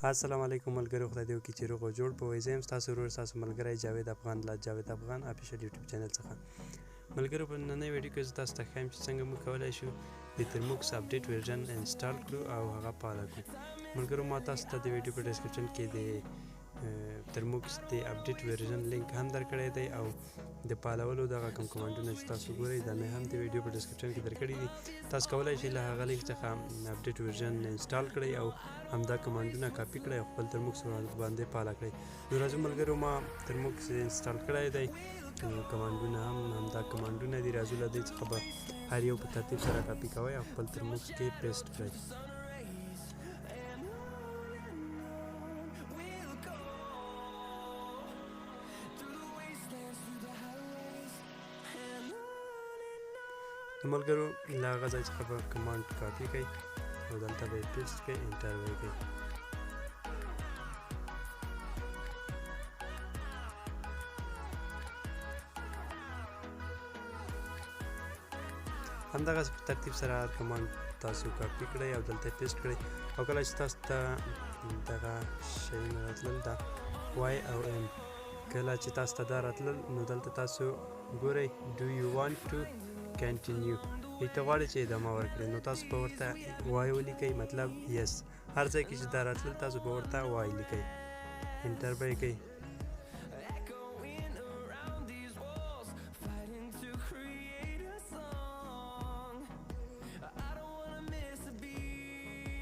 السلام علیکم ملګرو، خدای دې وکړي چې روغ او جوړ په وای. زه یم ستاسو ورور ستاسو ملګری جاوید افغان له جاوید افغان افیشل یوټیوب چینل څخه. ملګرو، په نننۍ ویډیو کې زه تاسو ته ښایم چې څنګه موږ کولی شو د ترموکس اپډیټ ورژن انسټال کړو او هغه فعاله کړو. ملګرو، ما تاسو ته د ویډیو په ډسکرپشن کې د ترموکس د اپډیټ ورژن لینک هم درکړی دی او د فعالولو دغه کوم کمانډونه چې تاسو ګورئ دا مې هم د ویډیو په ډسکرپشن کې درکړي دي. تاسو کولی شئ له هغه لینک څخه اپډیټ ورژن انسټال کړئ او همدا کمانډونه کاپي کړئ او خپل ترموکس باندې فعاله کړئ. نو راځو ملګرو، ما ترموکس انسټال کړی دی، کمانډونه هم همدا کمانډونه دي. راځو له دې څخه به هر یو په ترتیب سره کاپي کوئ او خپل ترموکس کې پیسټ کړئ. ملګرو، له هغه ځای څخه به کمانډ کاپي کړئ او دلته به یې پیسټ کړئ، انټر به یې کړئ. همدغسې په ترتیب سره هر کمانډ تاسو کاپي کړئ او دلته یې پیسټ کړئ. او کله چې تاسو ته دغه شیونه راتلل، دا وای او ام، کله چې تاسو ته دا راتلل نو دلته تاسو ګورئ ډو یو وانټ ټو کنټینیو، دې ته غواړئ چې ادامه ورکړئ. نو تاسو به ورته وای ولیکئ، مطلب یس. هر ځای کې چې دا راتلل تاسو به ورته وای لیکئ، انټر به یې کړئ.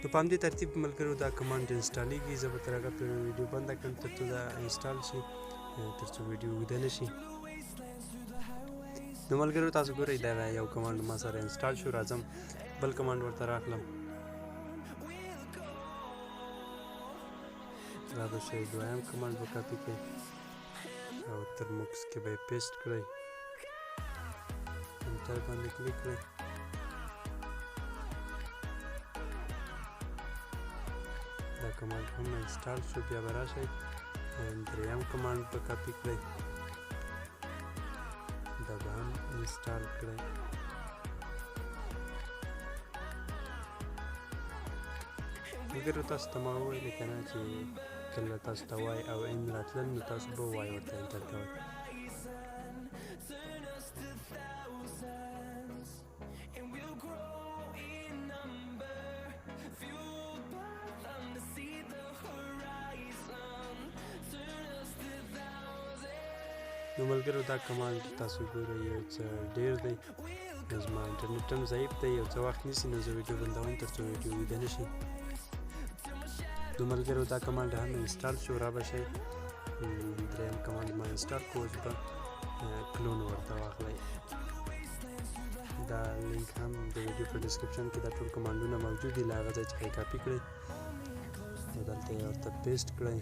نو په همدې ترتیب ملګرو دا کمانډ انسټالیږي. زه به تر هغه پورې ویډیو بنده کړم تر څو دا انسټال شي، تر څو ویډیو اوږده نه شي. نو ملګرو، تاسو ګورئ دغه یو کمانډ ما سره انسټال شو. راځم بل کمانډ ورته راخلم. دا به شی دویم کمانډ به کاپي کړئ او ترموکس کې به یې پیسټ کړئ، انټر باندې کلیک کړئ. دا کمانډ هم انسټال شو. بیا به راشئ دریم کمانډ به کاپي کړئ، دا به هم انسټال کړئ. ملګرو، تاسو ته ما وویلې که نه چې کله تاسو ته وای او ان راتلل نو تاسو به وای ورته انټر کوئ. نو ملګرو، دا کمانډ تاسو ګورئ یو څه ډېر دی. زما انټرنیټ هم ضعیف دی، یو څه وخت نیسي، نو زه ویډیو بندوم تر څو ویډیو اوږده نه شي. نو ملګرو، دا کمانډ هم انسټال شو. را به شئ دریم کمانډ ما انسټال کړو، اوس به کلون ورته واخلئ. دا لینک هم د ویډیو په ډسکرپشن کې دا ټول کمانډونه موجود دي. له هغه ځای څخه یې کاپي کړئ او دلته یې ورته پیسټ کړئ.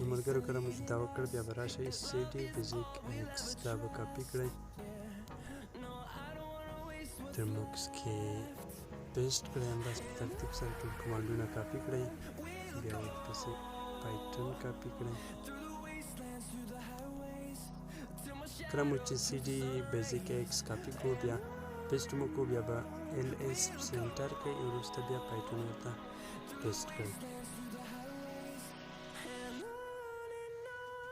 نو ملګرو، کله مو چې دا وکړ بیا به راشئ سی ډي بیزیک ایکس، دا به کاپي کړئ، ترموکس کې پیسټ کړئ. همداسې په ترتیب سره ټول کمانډونه کاپي کړئ. بیا ورپسې پایتون کاپي کړئ. کله مو چې سی ډي بیزیک ایکس کاپي کړو بیا پیسټ مو کړو، بیا به ال ایس پسې انټر کړئ، وروسته بیا پایتون ورته پیسټ کړئ.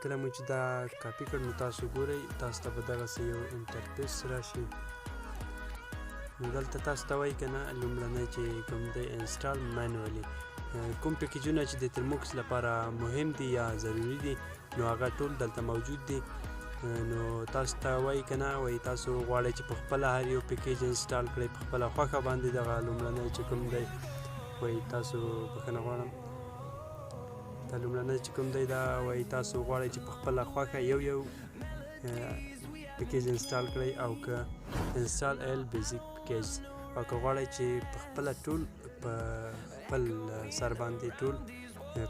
کله مو چې دا کاپي کړ نو تاسو ګورئ تاسو ته به دغسې یو انټرفیس راشي. نو دلته تاسو ته وایي که نه لومړنی چې کوم دی انسټال مینوالي، کوم پیکیجونه چې د ترموکس لپاره مهم دي یا ضروري دي نو هغه ټول دلته موجود دي. نو تاسو ته وایي که نه، وایي تاسو غواړئ چې په خپله هر یو پیکیج انسټال کړئ په خپله خوښه باندې. دغه لومړنی چې کوم دی، وایي تاسو بښنه غواړم، دا لومړنی چې کوم دی دا وایي تاسو غواړئ چې په خپله خوښه یو پیکیج انسټال کړئ، او که انسټال ال بیزیک پیکیج، او که غواړئ چې په خپله ټول په خپل سر باندې ټول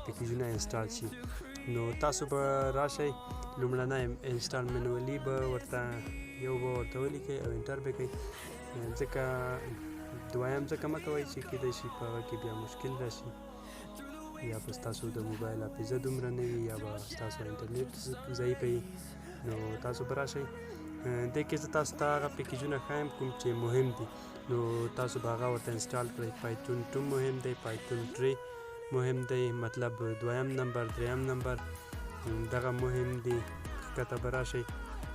پیکیجونه انسټال شي. نو تاسو به راشئ لومړنی انسټال مینوالي به ورته یو به ورته ولیکئ او انټر به کړئ. ځکه دویم ځکه مه کوئ چې کیدای شي په هغه کې بیا مشکل راشي، یا به ستاسو د موبایل حافظه دومره نه وي، یا به ستاسو انټرنیټ ضعیفه وي. نو تاسو به راشئ دې کې زه تاسو ته هغه پیکیجونه ښایم کوم چې مهم دي نو تاسو به هغه ورته انسټال کړئ. پایتون 2 مهم دی، پایتون 3 مهم دی، مطلب 2م نمبر 3م نمبر دغه مهم دي. ښکته به راشئ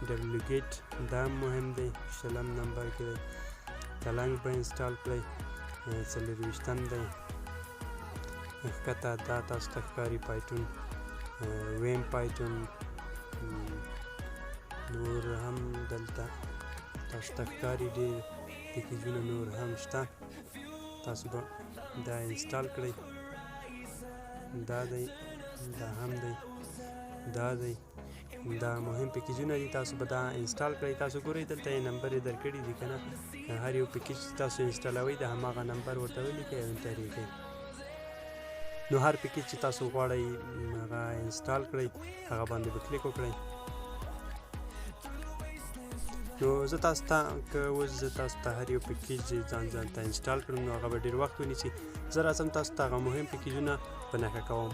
ډبلیوګیټ دا مهم دی 20م نمبر کې دی. کلنګ به انسټال کړئ 24م دی. ښکته دا تاسو ته ښکاري پایتون ویم پایتون نور هم دلته تاسو ته ښکاري ډېر پیکیجونه نور هم شته. تاسو به دا انسټال کړئ. دا دی، دا هم دی، دا دی، دا مهم پیکیجونه دي. تاسو به دا انسټال کړئ. تاسو ګورئ دلته یې نمبر یې درکړي دي که نه. هر یو پیکیج چې تاسو انسټالوئ د هماغه نمبر ورته ولیکئ او انټر یې کړئ. نو هر پیکیج چې تاسو غواړئ هغه انسټال کړئ هغه باندې به کلیک وکړئ. نو زه تاسو ته که اوس زه تاسو ته هر یو پیکیج ځان ته انسټال کړم نو هغه به ډېر وخت ونیسي. زه راځم تاسو ته هغه مهم پیکیجونه په نښه کوم.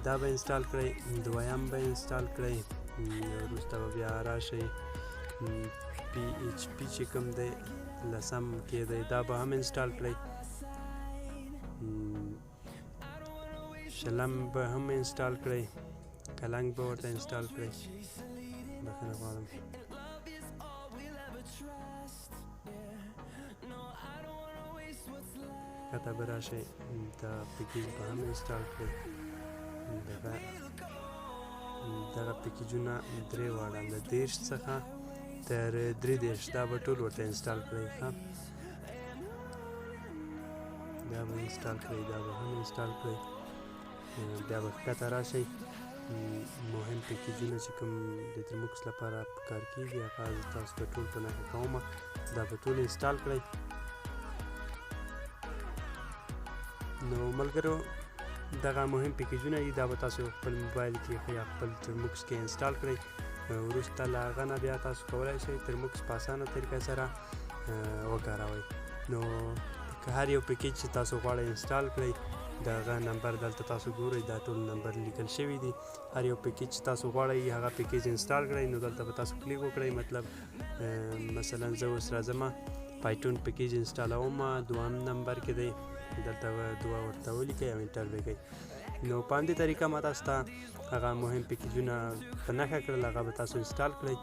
دا به انسټال کړئ، 2م به انسټال کړئ، وروسته به بیا راشئ PHP چې کوم دی 10م کې دی دا به هم انسټال کړئ. 20م به هم انسټال کړئ. کلنګ به ورته انسټال کړئ. بخښنه غواړم. ښکته به راشئ دا پیکیج به هم انسټال کړئ. دغه پیکیجونه 3 واړه له 30 څخه تر 33 دا به ټول ورته انسټال کړئ. ښه دا به انسټال کړئ، دا به هم انسټال کړئ. بیا به ښکته راشئ مهم پیکیجونه چې کوم د ترموکس لپاره پکار کېږي هغه زه تاسو ته ټول په نښه کومه. دا به ټول انسټال کړئ. نو ملګرو دغه مهم پیکیجونه دي دا به تاسو خپل موبایل کې یا خپل ترموکس کې انسټال کړئ. وروسته له هغه نه بیا تاسو کولی شئ ترموکس په اسانه طریقه سره وکاروئ. نو که هر یو پیکیج چې تاسو غواړئ انسټال کړئ د هغه نمبر دلته تاسو ګورئ دا ټول نمبر لیکل شوي دي. هر یو پیکیج چې تاسو غواړئ هغه پیکیج انسټال کړئ نو دلته به تاسو کلیک وکړئ. مطلب مثلا زه اوس راځم پایتون پیکیج انسټالوم 2م نمبر کې دی دلته به 2 ورته ولیکئ او انټر به کړئ. نو په همدې طریقه ما تاسو ته هغه مهم پیکیجونه په نښه کړل هغه به تاسو انسټال کړئ.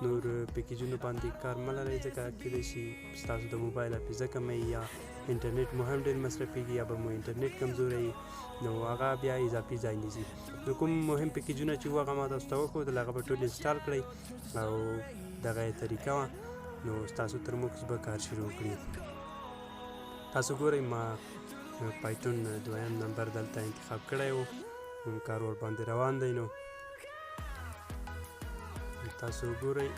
نور پیکیجونو باندې کار مه لرئ ځکه کیدای شي ستاسو د موبایل حافظه کموي یا انټرنیټ مو هم ډېر مصرفېږي یا به مو انټرنیټ کمزوری نو هغه بیا اضافي ځای نیسي. نو کوم مهم پیکیجونه چې وو هغه ما تاسو ته وښودل هغه به ټول انسټال کړئ او دغه یې طریقه وه نو ستاسو ترموکس به کار شروع کړي. تاسو ګورئ ما پایتون 2م نمبر دلته انتخاب کړی و کار ور باندې روان دی. نو تاسو ګورئ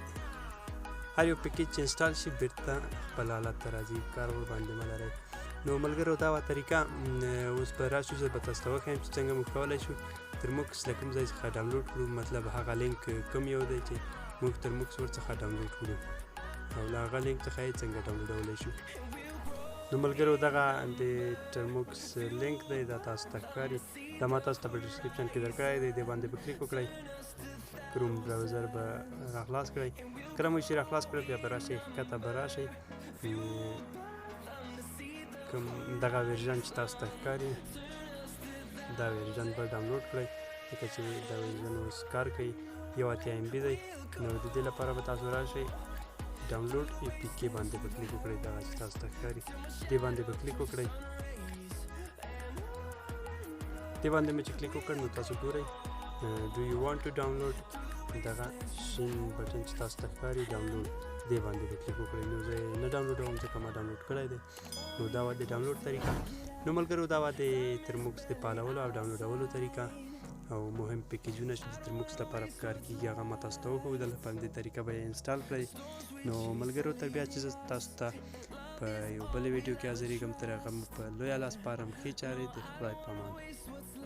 هر یو پیکیج چې انسټال شي بیرته خپل حالت ته راځي کار ور باندې مه لرئ. نو ملګرو دا وه طریقه. اوس به راشو زه به تاسو ته وښیم چې څنګه موږ کولی شو ترموکس له کوم ځای څخه ډاونلوډ کړو. مطلب هغه لینک کوم یو دی چې موږ ترموکس ورڅخه ډاونلوډ کړو او له هغه لینک څخه یې څنګه ډاونلوډولی شو. نو ملګرو دغه د ترموکس لینک دی دا تاسو ته ښکاري دا ما تاسو ته په ډسکرپشن کې درکړی دی. دې باندې به کلیک وکړئ. کروم براوزر به راخلاص کړئ. کله مو چې راخلاص کړئ بیا به راشئ ښکته به راشئ کوم دغه ورژن چې تاسو ته ښکاري دا ورژن به ډاونلوډ کړئ ځکه چې دا ورژن اوس کار کوي 1 MB دی. نو د دې لپاره به تاسو راشئ ډاونلوډ APK باندې به کلیک وکړئ. دغه چې تاسو ته ښکاري دې باندې به کلیک وکړئ. دې باندې مې چې کلیک وکړ نو تاسو ګورئ do you want to download دغه شین بټن چې تاسو ته ښکاري ډاونلوډ دې باندې به کلیک وکړئ. نو زه یې نه ډاونلوډوم ځکه ما ډاونلوډ کړی دی. نو دا وه د ډاونلوډ طریقه. نو ملګرو دا وه د ترموکس د فعالولو او ډاونلوډولو طریقه او مهم پیکیجونه چې د ترموکس لپاره پکار کېږي هغه ما تاسو ته وښودل. په همدې طریقه به یې انسټال کړئ. نو ملګرو تر بیا چې زه تاسو ته په یو بلې ویډیو کې حاضرېږم تر هغه مو په لویه لاس سپارم. ښې چارې د خدای په امان.